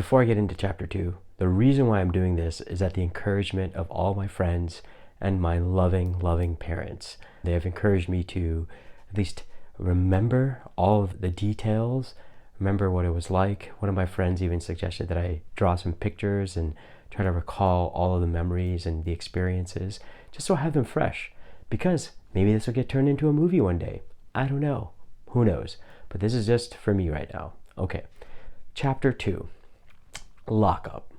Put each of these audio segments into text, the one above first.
Before I get into chapter 2, the reason why I'm doing this is at the encouragement of all my friends and my loving, loving parents. They have encouraged me to at least remember all of the details, remember what it was like. One of my friends even suggested that I draw some pictures and try to recall all of the memories and the experiences, just so I have them fresh. Because maybe this will get turned into a movie one day. I don't know. Who knows? But this is just for me right now. Okay. Chapter 2. Lockup.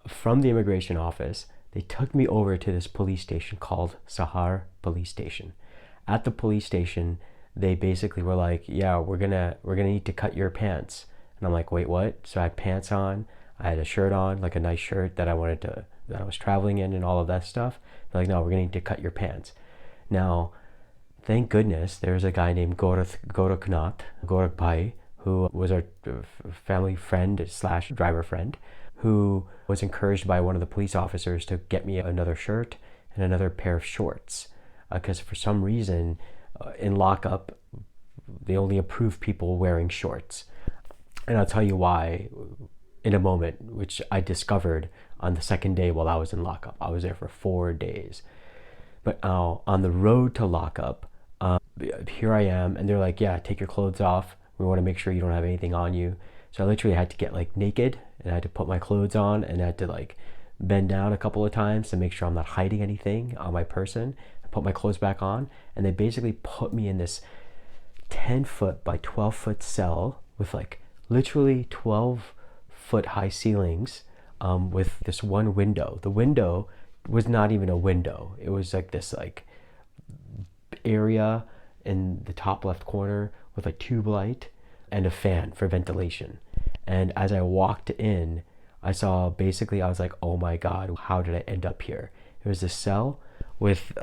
From the immigration office, they took me over to this police station called Sahar police station. At the police station, they basically were like, yeah, we're gonna need to cut your pants. And I'm like, wait, what? So I had pants on, I had a shirt on, like a nice shirt that I was traveling in and all of that stuff. They're like, no, we're gonna need to cut your pants. Now, thank goodness there's a guy named Gorak Bhai, who was our family friend slash driver friend, who was encouraged by one of the police officers to get me another shirt and another pair of shorts. Because for some reason, in lockup, they only approve people wearing shorts. And I'll tell you why in a moment, which I discovered on the second day while I was in lockup. I was there for 4 days. But on the road to lockup, here I am, and they're like, yeah, take your clothes off. We want to make sure you don't have anything on you. So I literally had to get like naked, and I had to put my clothes on, and I had to like bend down a couple of times to make sure I'm not hiding anything on my person. I put my clothes back on, and they basically put me in this 10-foot by 12-foot cell with like literally 12-foot high ceilings, with this one window. The window was not even a window. It was like this like area in the top left corner with a tube light and a fan for ventilation. And as I walked in, I was like, oh my God, how did I end up here? It was a cell with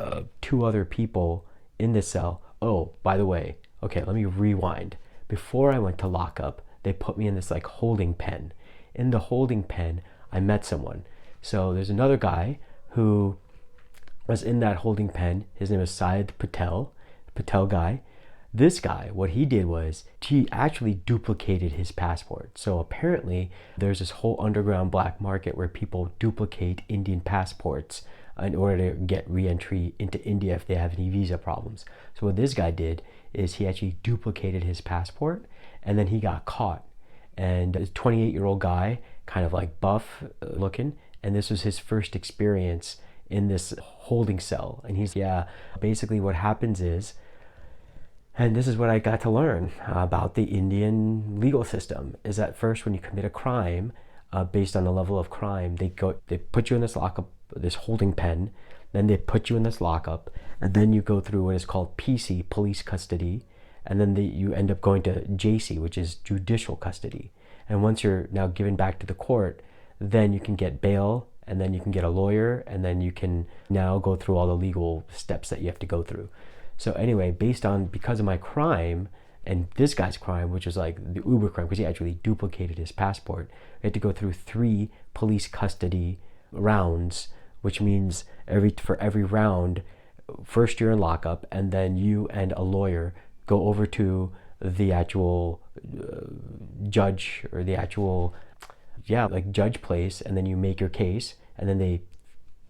2 other people in the cell. Oh, by the way, okay, let me rewind. Before I went to lockup, they put me in this like holding pen. In the holding pen, I met someone. So there's another guy who was in that holding pen. His name is Syed Patel guy. This guy, what he did was he actually duplicated his passport. So apparently there's this whole underground black market where people duplicate Indian passports in order to get re-entry into India if they have any visa problems. So what this guy did is he actually duplicated his passport, and then he got caught. And this 28-year-old guy, kind of like buff looking, and this was his first experience in this holding cell. And he's, yeah, basically what happens is, and this is what I got to learn about the Indian legal system, is that first when you commit a crime, based on the level of crime, they put you in this lockup, this holding pen, then they put you in this lockup, and then you go through what is called PC, police custody, and then you end up going to JC, which is judicial custody. And once you're now given back to the court, then you can get bail, and then you can get a lawyer, and then you can now go through all the legal steps that you have to go through. So anyway, because of my crime and this guy's crime, which is like the uber crime, because he actually duplicated his passport, I had to go through 3 police custody rounds, which means for every round, first you're in lockup, and then you and a lawyer go over to the actual judge, or the actual, judge place, and then you make your case, and then they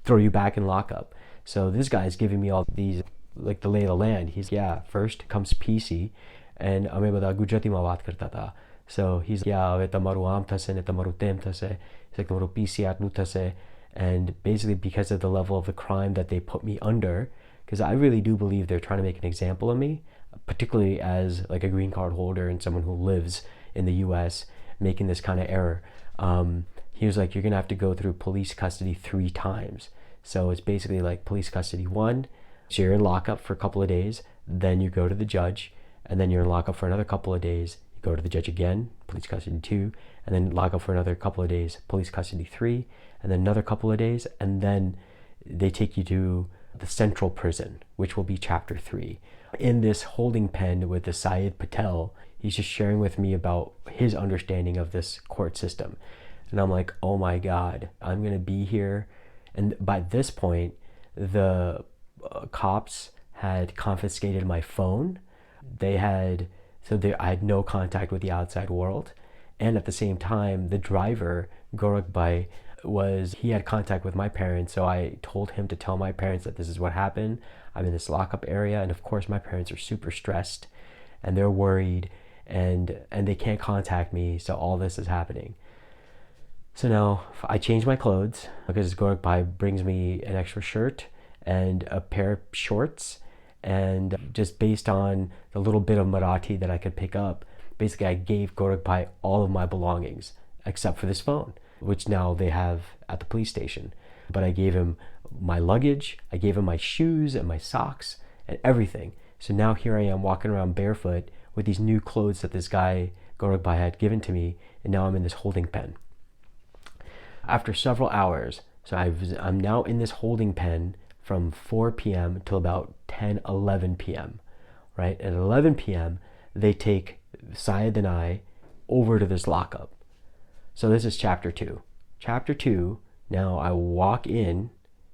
throw you back in lockup. So this guy's giving me all these, like the lay of the land. He's, first comes PC, and हमें बता गुजराती में बात करता था. So he's, હવે તમારું આમ થશે ને તમારું તેમ થશે. It's like તમારું PC આટલું થશે. And basically because of the level of the crime that they put me under, because I really do believe they're trying to make an example of me, particularly as like a green card holder and someone who lives in the US, making this kind of error. He was like, you're gonna have to go through police custody 3 times. So it's basically like police custody 1, so you're in lockup for a couple of days, then you go to the judge, and then you're in lockup for another couple of days, you go to the judge again, police custody 2, and then lockup for another couple of days, police custody 3, and then another couple of days, and then they take you to the central prison, which will be chapter 3. In this holding pen with the Syed Patel, he's just sharing with me about his understanding of this court system. And I'm like, oh my God, I'm gonna be here. And by this point, the cops had confiscated my phone. I had no contact with the outside world, And at the same time, the driver, Gorakbai, he had contact with my parents, so I told him to tell my parents that this is what happened. I'm in this lockup area, and of course my parents are super stressed and they're worried, and they can't contact me, so all this is happening. So now I change my clothes because Gorakbai brings me an extra shirt and a pair of shorts, and just based on the little bit of Marathi that I could pick up, basically I gave Gorakbai all of my belongings except for this phone, which now they have at the police station. But I gave him my luggage, I gave him my shoes and my socks and everything. So now here I am walking around barefoot with these new clothes that this guy Gorakbai had given to me, and now I'm in this holding pen. After several hours, so I'm now in this holding pen from 4 p.m. till about 10, 11 p.m., right? At 11 p.m., they take Syed and I over to this lockup. So this is chapter 2. Chapter 2, now I walk in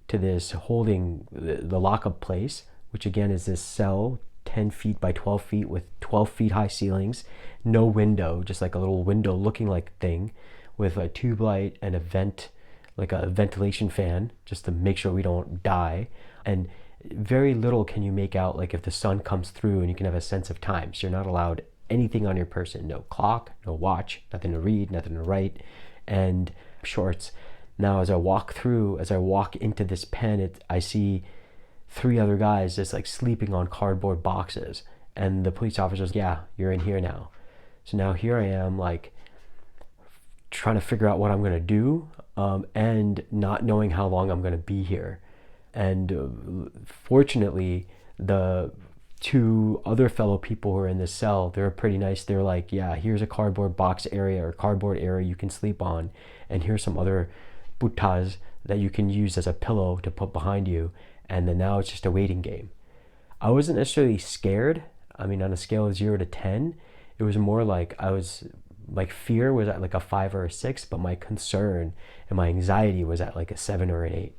to this the lockup place, which again is this cell 10 feet by 12 feet with 12 feet high ceilings, no window, just like a little window looking like thing with a tube light and a vent, like a ventilation fan, just to make sure we don't die. And very little can you make out, like if the sun comes through, and you can have a sense of time. So you're not allowed anything on your person, no clock, no watch, nothing to read, nothing to write, and shorts. Now as I walk into this pen, I see 3 other guys just like sleeping on cardboard boxes, and the police officer's, yeah, you're in here now. So now here I am, like trying to figure out what I'm gonna do, and not knowing how long I'm gonna be here. And fortunately, the 2 other fellow people who are in this cell, they're pretty nice. They're like, yeah, here's a cardboard box area or cardboard area you can sleep on, and here's some other buttas that you can use as a pillow to put behind you, and then now it's just a waiting game. I wasn't necessarily scared. I mean, on a scale of 0 to 10, it was more like fear was at like a 5 or a 6, but my concern and my anxiety was at like a 7 or an 8.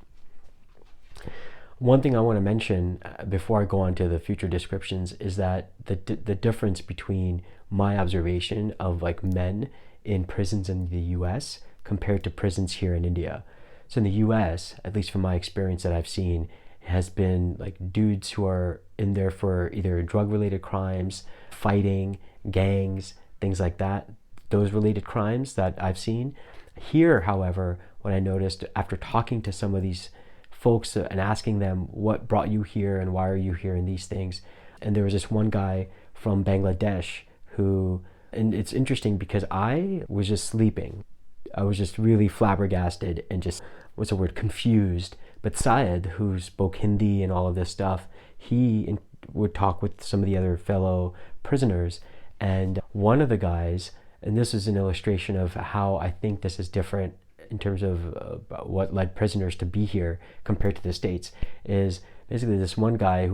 One thing I want to mention before I go on to the future descriptions is that the difference between my observation of like men in prisons in the US compared to prisons here in India. So in the US, at least from my experience that I've seen, has been like dudes who are in there for either drug-related crimes, fighting, gangs, things like that, those related crimes that I've seen. Here, however, what I noticed after talking to some of these folks and asking them what brought you here and why are you here and these things, and there was this one guy from Bangladesh who, and it's interesting because I was just sleeping. I was just really flabbergasted and just, what's the word, confused. But Syed, who spoke Hindi and all of this stuff, he would talk with some of the other fellow prisoners, and one of the guys, and this is an illustration of how I think this is different in terms of what led prisoners to be here compared to the States, is basically this one guy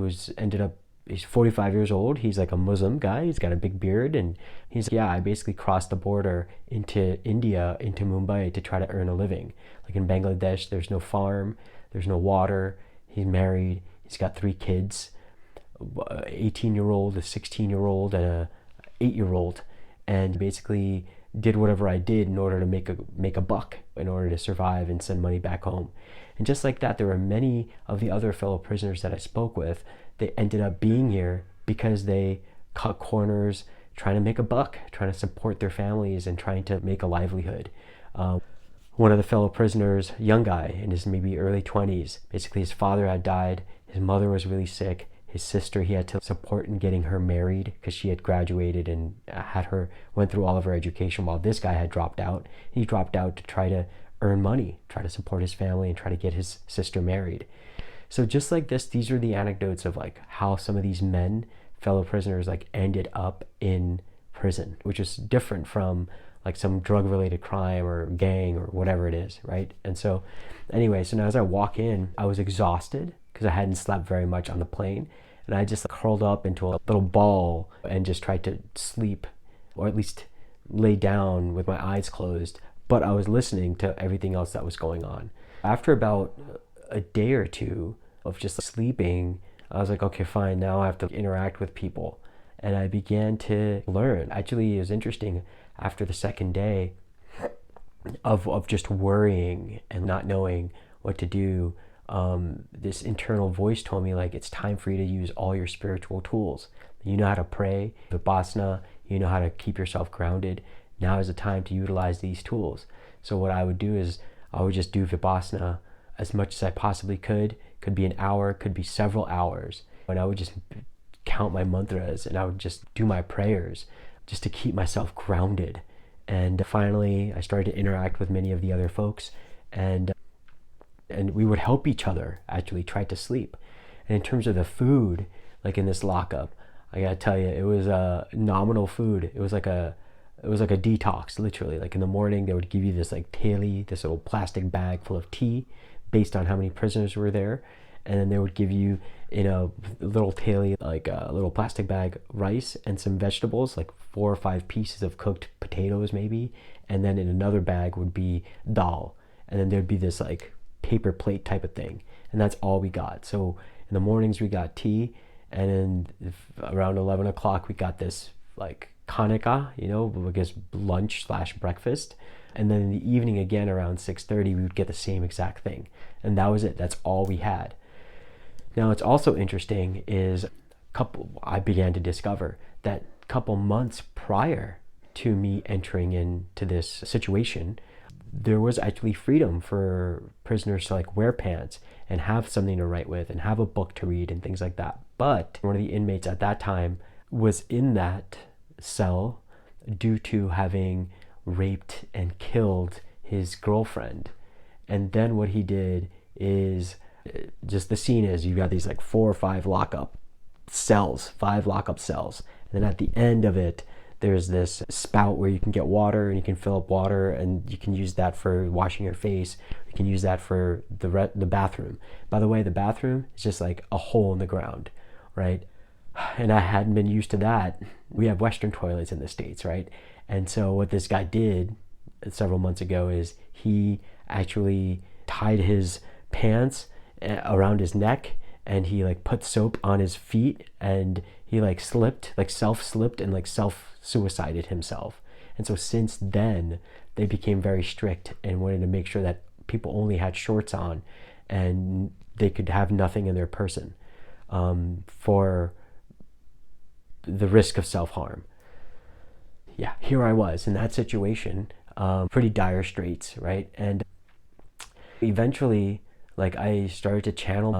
he's 45 years old. He's like a Muslim guy. He's got a big beard, and he's like, yeah, I basically crossed the border into India, into Mumbai to try to earn a living. Like in Bangladesh, there's no farm, there's no water. He's married. He's got 3 kids, 18-year-old, a 16-year-old, and a 8-year-old, and basically did whatever I did in order to make a buck, in order to survive and send money back home. And just like that, there were many of the other fellow prisoners that I spoke with. They ended up being here because they cut corners, trying to make a buck, trying to support their families and trying to make a livelihood. One of the fellow prisoners, young guy in his maybe early 20s, basically his father had died, his mother was really sick, his sister he had to support in getting her married because she had graduated and went through all of her education, while this guy had dropped out. He dropped out to try to earn money, try to support his family, and try to get his sister married. So just like this, these are the anecdotes of like how some of these men, fellow prisoners, like ended up in prison, which is different from like some drug-related crime or gang or whatever it is, right? And so anyway, so now as I walk in, I was exhausted because I hadn't slept very much on the plane, and I just curled up into a little ball and just tried to sleep, or at least lay down with my eyes closed, but I was listening to everything else that was going on. After about a day or two of just sleeping, I was like, okay, fine, now I have to interact with people. And I began to learn. Actually, it was interesting after the second day of just worrying and not knowing what to do, this internal voice told me, like, it's time for you to use all your spiritual tools. You know how to pray, vipassana, you know how to keep yourself grounded. Now is the time to utilize these tools. So what I would do is I would just do vipassana as much as I possibly could. Could be an hour, could be several hours. And I would just count my mantras and I would just do my prayers just to keep myself grounded. And finally, I started to interact with many of the other folks, and we would help each other actually try to sleep. And in terms of the food, like in this lockup, I gotta tell you, it was nominal food. It was like a detox, literally. Like in the morning, they would give you this like theli, this little plastic bag full of tea, based on how many prisoners were there. And then they would give you, in a little theli, like a little plastic bag, rice and some vegetables, like 4 or 5 pieces of cooked potatoes maybe. And then in another bag would be dal. And then there'd be this like paper plate type of thing. And that's all we got. So in the mornings we got tea, and then around 11 o'clock we got this like kanika, I guess lunch / breakfast. And then in the evening again around 6:30 we would get the same exact thing. And that was it. That's all we had. Now, what's also interesting is I began to discover that a couple months prior to me entering into this situation, there was actually freedom for prisoners to like wear pants and have something to write with and have a book to read and things like that. But one of the inmates at that time was in that cell due to having raped and killed his girlfriend. And then what he did is, just the scene is, you've got these like 4 or 5 lockup cells, 5 lockup cells. And then at the end of it, there's this spout where you can get water and you can fill up water and you can use that for washing your face. You can use that for the bathroom. By the way, the bathroom is just like a hole in the ground, right? And I hadn't been used to that. We have Western toilets in the States, right? And so what this guy did several months ago is he actually tied his pants around his neck, and he like put soap on his feet, and he like self-slipped and like self-suicided himself. And so since then they became very strict and wanted to make sure that people only had shorts on and they could have nothing in their person, for the risk of self-harm. Yeah, here I was in that situation, pretty dire straits, right? And eventually, like, I started to channel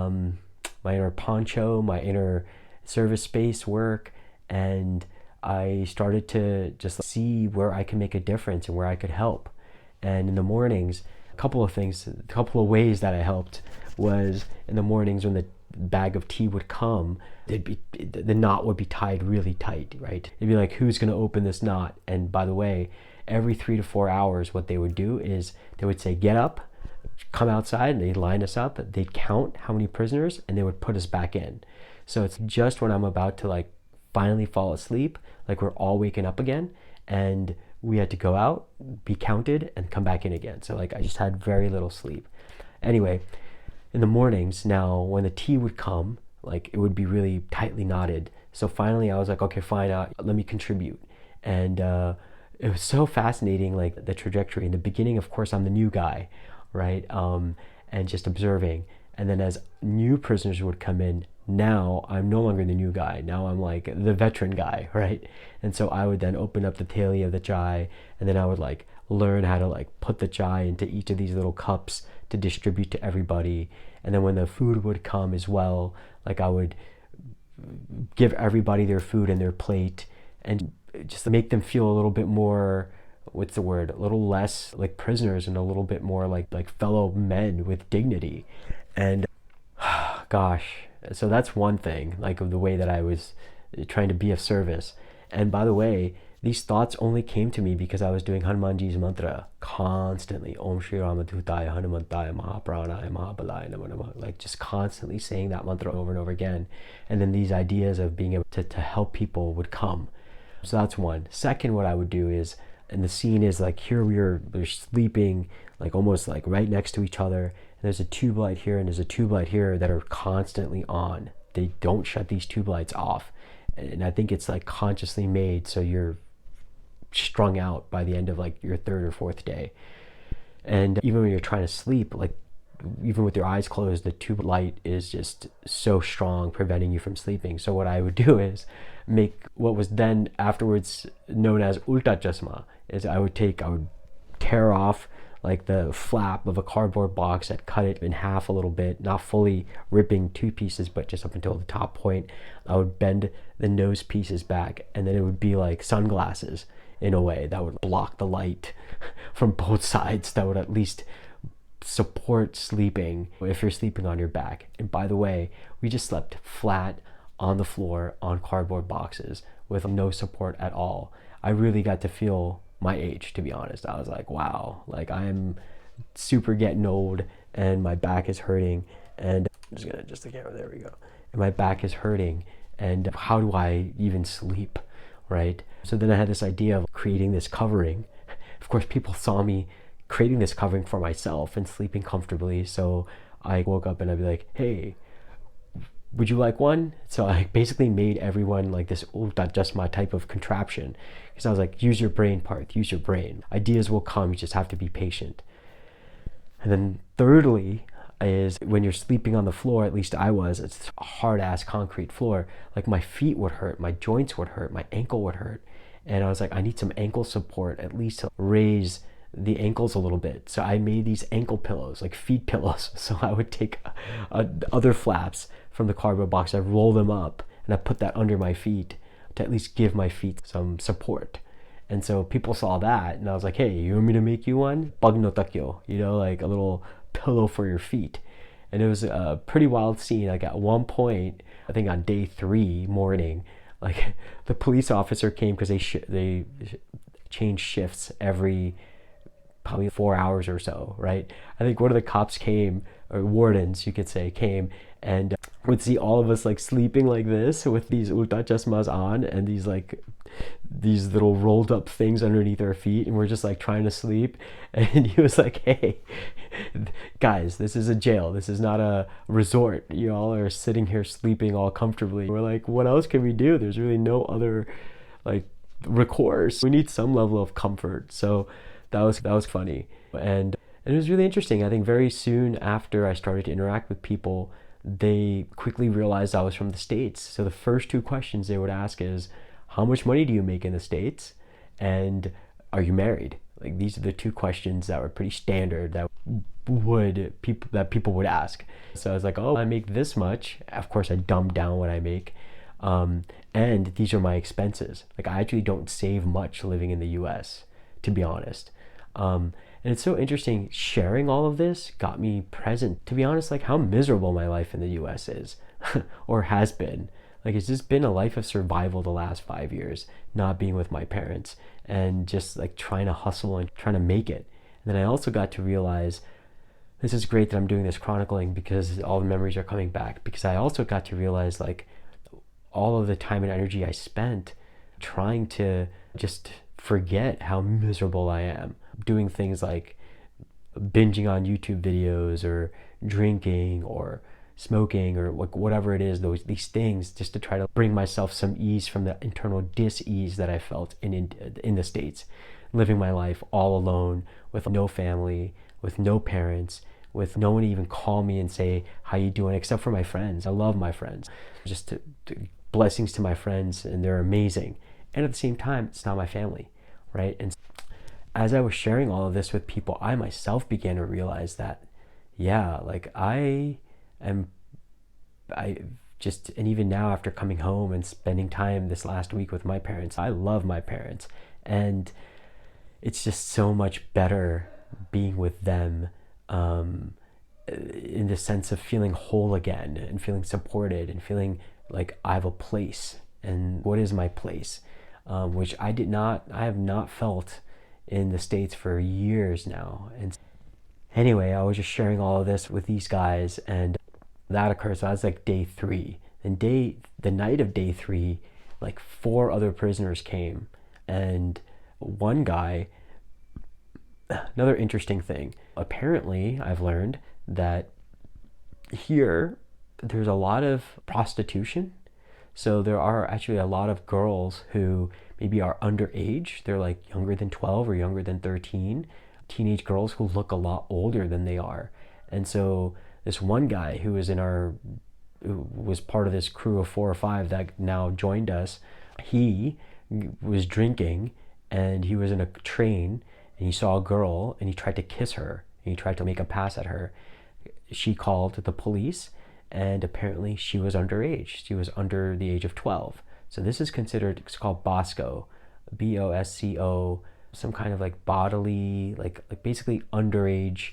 my inner poncho, my inner service space work, and I started to just see where I can make a difference and where I could help. And in the mornings, a couple of ways that I helped was in the mornings when the bag of tea would come, the knot would be tied really tight, right? It'd be like, who's going to open this knot? And by the way, every 3 to 4 hours, what they would do is they would say, get up, come outside, and they'd line us up, they'd count how many prisoners, and they would put us back in. So it's just when I'm about to like finally fall asleep, like we're all waking up again, and we had to go out, be counted, and come back in again. So like I just had very little sleep. Anyway, in the mornings now, when the tea would come, like it would be really tightly knotted. So finally I was like, okay, fine, let me contribute. And it was so fascinating, like the trajectory. In the beginning, of course, I'm the new guy, right? And just observing. And then as new prisoners would come in, now I'm no longer the new guy. Now I'm like the veteran guy, right? And so I would then open up the theli of the chai, and then I would like learn how to like put the chai into each of these little cups to distribute to everybody. And then when the food would come as well, like I would give everybody their food and their plate and just make them feel a little bit more, what's the word, a little less like prisoners and a little bit more like fellow men with dignity. And gosh, so that's one thing, like of the way that I was trying to be of service. And by the way, these thoughts only came to me because I was doing Hanumanji's mantra constantly. Om Shri Ramadutaya Hanumantaya Mahapranaya Mahabalaya Namo Namo. Like just constantly saying that mantra over and over again. And then these ideas of being able to help people would come. So that's one. Second, what I would do is, and the scene is like here we're sleeping like almost like right next to each other. And there's a tube light here and there's a tube light here that are constantly on. They don't shut these tube lights off. And I think it's like consciously made so you're strung out by the end of like your third or fourth day. And even when you're trying to sleep, like even with your eyes closed, the tube light is just so strong, preventing you from sleeping. So what I would do is make what was then afterwards known as ulta chasma. Is I would tear off like the flap of a cardboard box, that cut it in half a little bit, not fully ripping two pieces, but just up until the top point. I would bend the nose pieces back, and then it would be like sunglasses in a way that would block the light from both sides, that would at least support sleeping if you're sleeping on your back. And by the way, we just slept flat on the floor on cardboard boxes with no support at all. I really got to feel my age, to be honest. I was like, wow, like I'm super getting old and my back is hurting, and I'm just gonna adjust the camera, there we go. And my back is hurting, and how do I even sleep, right? So then I had this idea of creating this covering. Of course, people saw me creating this covering for myself and sleeping comfortably. So I woke up and I'd be like, hey, would you like one? So I basically made everyone like this ulta chasma type of contraption, because I was like, use your brain, Parth, use your brain. Ideas will come, you just have to be patient. And then thirdly is when you're sleeping on the floor, at least I was, it's a hard ass concrete floor, like my feet would hurt, my joints would hurt, my ankle would hurt. And I was like, I need some ankle support, at least to raise the ankles a little bit. So I made these ankle pillows, like feet pillows. So I would take other flaps from the cardboard box, I roll them up, and I put that under my feet to at least give my feet some support. And so people saw that, and I was like, hey, you want me to make you one? Pag no takyo, you know, like a little pillow for your feet. And it was a pretty wild scene. Like at one point, I think on day 3 morning, like the police officer came, because they change shifts every probably 4 hours or so, right? I think one of the cops came, or wardens you could say, came and would see all of us like sleeping like this with these ulta chasmas on and these little rolled up things underneath our feet, and we're just like trying to sleep. And he was like, hey guys, this is a jail, this is not a resort, you all are sitting here sleeping all comfortably. We're like, what else can we do? There's really no other like recourse. We need some level of comfort. So that was funny, and it was really interesting. I think very soon after I started to interact with people, they quickly realized I was from the States. So the first 2 questions they would ask is, how much money do you make in the States? And are you married? Like these are the 2 questions that were pretty standard that people would ask. So I was like, oh, I make this much. Of course, I dumbed down what I make. And these are my expenses. Like I actually don't save much living in the US, to be honest. And it's so interesting, sharing all of this got me present, to be honest, like how miserable my life in the US is or has been. Like it's just been a life of survival the last 5 years, not being with my parents and just like trying to hustle and trying to make it. And then I also got to realize, this is great that I'm doing this chronicling because all the memories are coming back, because I also got to realize like all of the time and energy I spent trying to just forget how miserable I am, doing things like binging on YouTube videos or drinking or smoking or whatever it is, these things, just to try to bring myself some ease from the internal dis-ease that I felt in the States, living my life all alone with no family, with no parents, with no one to even call me and say how you doing, except for my friends. I love my friends, just blessings to my friends, and they're amazing. And at the same time, it's not my family, right? And as I was sharing all of this with people, I myself began to realize that, yeah, like and even now after coming home and spending time this last week with my parents, I love my parents, and it's just so much better being with them, in the sense of feeling whole again and feeling supported and feeling like I have a place. And what is my place? Which I have not felt in the States for years now. And anyway, I was just sharing all of this with these guys, and that occurred. So that's like day 3. And the night of day 3, like 4 other prisoners came, and one guy, another interesting thing, apparently I've learned that here there's a lot of prostitution. So there are actually a lot of girls who maybe are underage. They're like younger than 12 or younger than 13. Teenage girls who look a lot older than they are. And so this one guy who was part of this crew of 4 or 5 that now joined us, he was drinking and he was in a train and he saw a girl and he tried to kiss her and he tried to make a pass at her. She called the police and apparently she was underage. She was under the age of 12. So this is considered, it's called BOSCO, BOSCO, some kind of like bodily, like basically underage,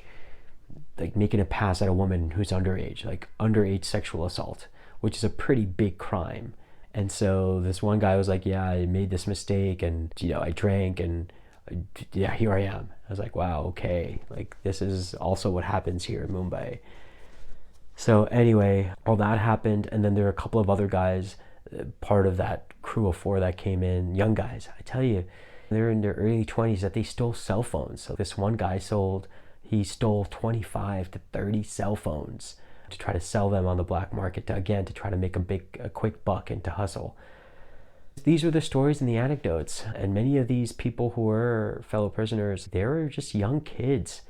like making a pass at a woman who's underage, like underage sexual assault, which is a pretty big crime. And so this one guy was like, yeah, I made this mistake and, I drank and yeah, here I am. I was like, wow, okay. Like this is also what happens here in Mumbai. So anyway, all that happened. And then there were a couple of other guys, part of that crew of 4 that came in, young guys. I tell you, they're in their early 20s that they stole cell phones. So this one guy he stole 25 to 30 cell phones to try to sell them on the black market to try to make a quick buck and to hustle. These are the stories and the anecdotes. And many of these people who were fellow prisoners, they were just young kids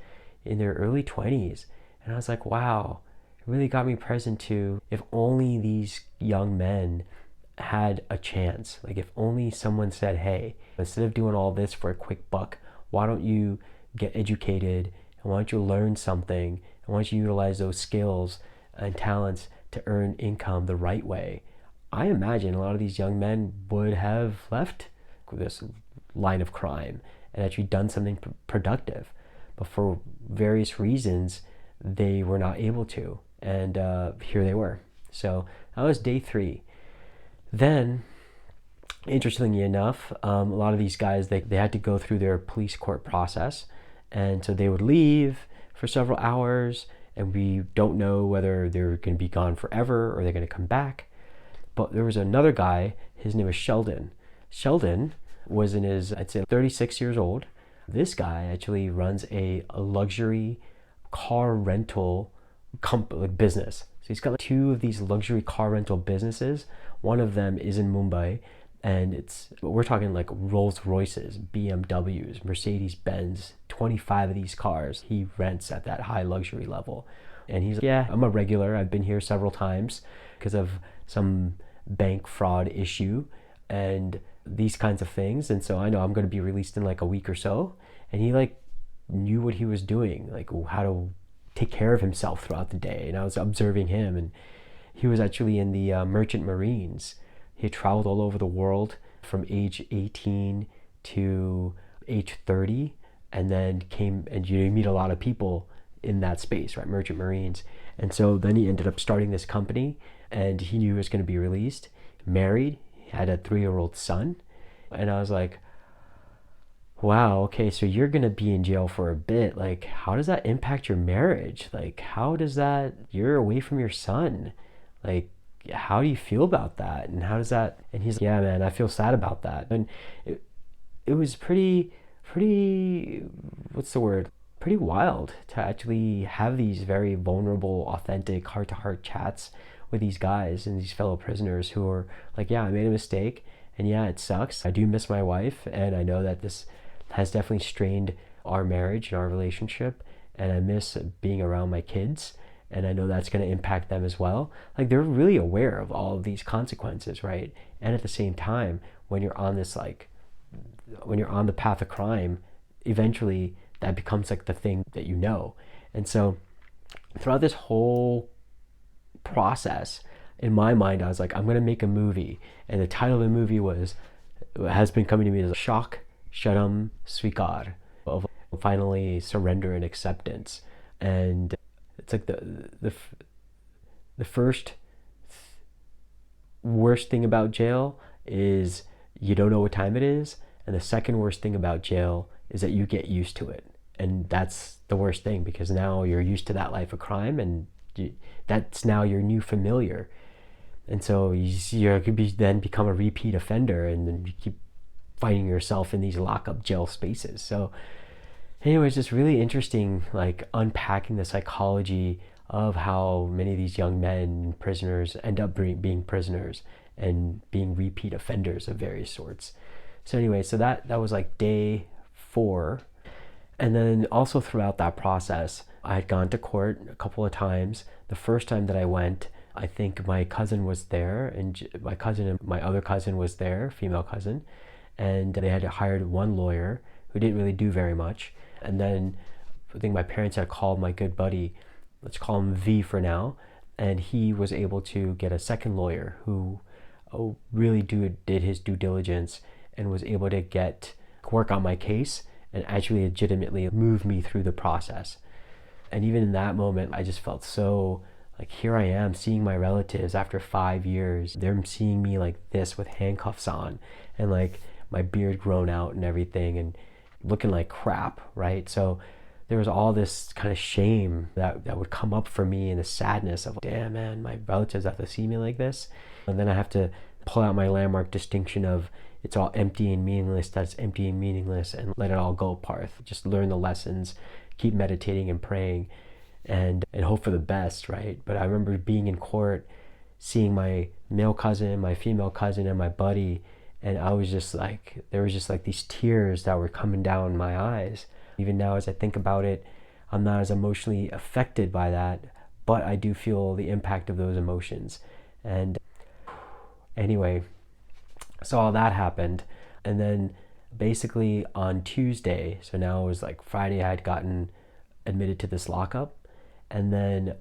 in their early 20s. And I was like, wow, it really got me present to if only these young men had a chance. Like if only someone said, hey, instead of doing all this for a quick buck, why don't you get educated and why don't you learn something and why don't you utilize those skills and talents to earn income the right way? I imagine a lot of these young men would have left this line of crime and actually done something productive. But for various reasons, they were not able to. And here they were. So that was day 3. Then, interestingly enough, a lot of these guys, they had to go through their police court process. And so they would leave for several hours, and we don't know whether they're going to be gone forever or they're going to come back. But there was another guy, his name was Sheldon. Sheldon was in his, I'd say, 36 years old. This guy actually runs a luxury car rental business. So he's got 2 of these luxury car rental businesses. One of them is in Mumbai, and we're talking like Rolls Royces, BMWs, Mercedes Benz, 25 of these cars he rents at that high luxury level. And he's like, yeah, I'm a regular. I've been here several times because of some bank fraud issue and these kinds of things. And so I know I'm going to be released in like a week or so. And he like knew what he was doing, like how to take care of himself throughout the day. And I was observing him, and he was actually in the Merchant Marines. He had traveled all over the world from age 18 to age 30, and then came, and you meet a lot of people in that space, right? Merchant Marines. And so then he ended up starting this company, and he knew he was going to be released, married, had a 3-year-old son. And I was like, wow, okay, so you're going to be in jail for a bit. Like, how does that impact your marriage? Like, how does that, you're away from your son. Like, how do you feel about that? And how does that, and he's like, yeah, man, I feel sad about that. And it was pretty, what's the word? Pretty wild to actually have these very vulnerable, authentic, heart-to-heart chats with these guys and these fellow prisoners who are like, yeah, I made a mistake, and yeah, it sucks. I do miss my wife, and I know that this has definitely strained our marriage and our relationship, and I miss being around my kids, and I know that's going to impact them as well. Like, they're really aware of all of these consequences, right? And at the same time, when you're on this, like, when you're on the path of crime, eventually that becomes like the thing that you know. And so throughout this whole process, in my mind, I was like, I'm going to make a movie. And the title of the movie has been coming to me as Shock, Sharam, Svikar, of finally surrender and acceptance. And it's like the first worst thing about jail is you don't know what time it is. And the second worst thing about jail is that you get used to it. And that's the worst thing, because now you're used to that life of crime, and that's now your new familiar. And so you could then become a repeat offender, and then you keep finding yourself in these lockup jail spaces. So anyways, it's really interesting, like unpacking the psychology of how many of these young men, prisoners, end up being prisoners and being repeat offenders of various sorts. So anyway, so that was like day 4. And then also throughout that process, I had gone to court a couple of times. The first time that I went, I think my cousin was there, and my cousin and my other cousin was there, female cousin, and they had hired one lawyer who didn't really do very much. And then I think my parents had called my good buddy, let's call him V for now, and he was able to get a second lawyer who really did his due diligence and was able to work on my case and actually legitimately move me through the process. And even in that moment, I just felt so like, here I am seeing my relatives after 5 years. They're seeing me like this with handcuffs on and like my beard grown out and everything and looking like crap, right? So there was all this kind of shame that would come up for me, and the sadness of, damn man, my relatives have to see me like this. And then I have to pull out my landmark distinction of, it's all empty and meaningless, that's empty and meaningless, and let it all go, Parth. Just learn the lessons, keep meditating and praying, and hope for the best, right? But I remember being in court, seeing my male cousin, my female cousin, and my buddy, and I was just like, there was just like these tears that were coming down my eyes. Even now as I think about it, I'm not as emotionally affected by that, but I do feel the impact of those emotions. And anyway, so all that happened. And then basically on Tuesday, so now it was like Friday, I had gotten admitted to this lockup. And then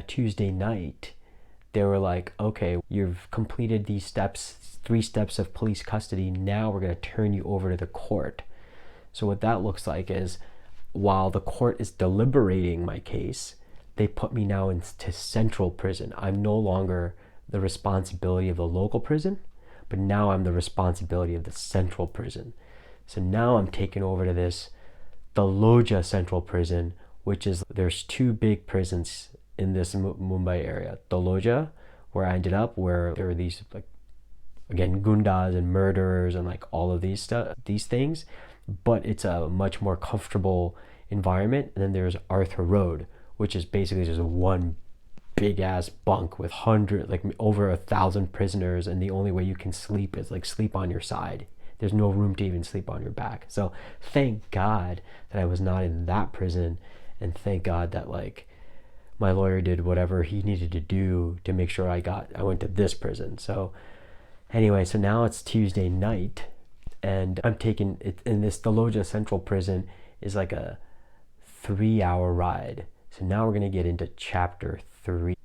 Tuesday night, they were like, okay, you've completed these steps, 3 steps of police custody. Now we're going to turn you over to the court. So what that looks like is, while the court is deliberating my case, they put me now into central prison. I'm no longer the responsibility of the local prison, but now I'm the responsibility of the central prison. So now I'm taken over to the Loja Central Prison, which is, there's 2 big prisons in this Mumbai area. The Loja, where I ended up, where there were these, like, again, gundas and murderers and like all of these things, but it's a much more comfortable environment. And then there's Arthur Road, which is basically just one big ass bunk with over 1,000 prisoners, and the only way you can sleep is like sleep on your side. There's no room to even sleep on your back. So thank God that I was not in that prison, and thank God that like my lawyer did whatever he needed to do to make sure I went to this prison. So anyway, so now it's Tuesday night, and I'm taking it in the Loja Central Prison is like a 3-hour ride. So now we're gonna get into chapter 3.